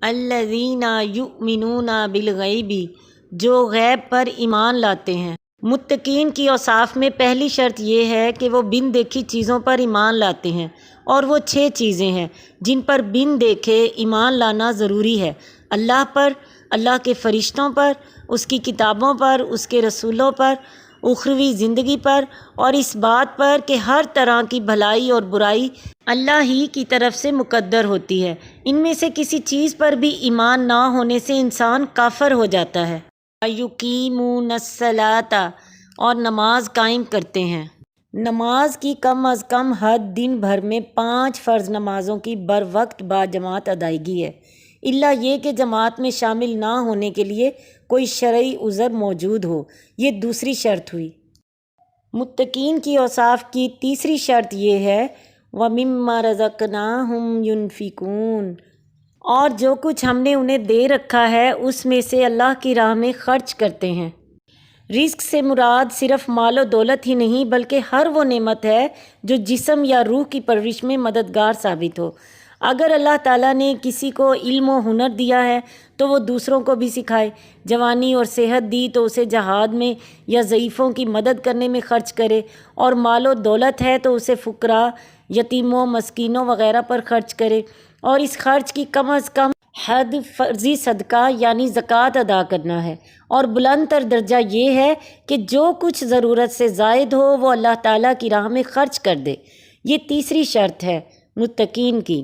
الذین یؤمنون بالغیب، جو غیب پر ایمان لاتے ہیں۔ متقین کی اوصاف میں پہلی شرط یہ ہے کہ وہ بن دیکھی چیزوں پر ایمان لاتے ہیں، اور وہ 6 چیزیں ہیں جن پر بن دیکھے ایمان لانا ضروری ہے: اللہ پر، اللہ کے فرشتوں پر، اس کی کتابوں پر، اس کے رسولوں پر، اخروی زندگی پر، اور اس بات پر کہ ہر طرح کی بھلائی اور برائی اللہ ہی کی طرف سے مقدر ہوتی ہے۔ ان میں سے کسی چیز پر بھی ایمان نہ ہونے سے انسان کافر ہو جاتا ہے۔ وَيُقِيمُونَ الصَّلَاةَ، اور نماز قائم کرتے ہیں۔ نماز کی کم از کم حد دن بھر میں 5 فرض نمازوں کی بروقت باجماعت ادائیگی ہے، الا یہ کہ جماعت میں شامل نہ ہونے کے لیے کوئی شرعی عذر موجود ہو۔ یہ دوسری شرط ہوئی۔ متقین کی اوصاف کی تیسری شرط یہ ہے وَمِمَّا رَزَقْنَاهُمْ يُنْفِقُونَ، اور جو کچھ ہم نے انہیں دے رکھا ہے اس میں سے اللہ کی راہ میں خرچ کرتے ہیں۔ رزق سے مراد صرف مال و دولت ہی نہیں بلکہ ہر وہ نعمت ہے جو جسم یا روح کی پرورش میں مددگار ثابت ہو۔ اگر اللہ تعالیٰ نے کسی کو علم و ہنر دیا ہے تو وہ دوسروں کو بھی سکھائے، جوانی اور صحت دی تو اسے جہاد میں یا ضعیفوں کی مدد کرنے میں خرچ کرے، اور مال و دولت ہے تو اسے فقراء، یتیموں، مسکینوں وغیرہ پر خرچ کرے، اور اس خرچ کی کم از کم حد فرضی صدقہ یعنی زکوٰۃ ادا کرنا ہے۔ اور بلند تر درجہ یہ ہے کہ جو کچھ ضرورت سے زائد ہو وہ اللہ تعالیٰ کی راہ میں خرچ کر دے۔ یہ تیسری شرط ہے متقین کی۔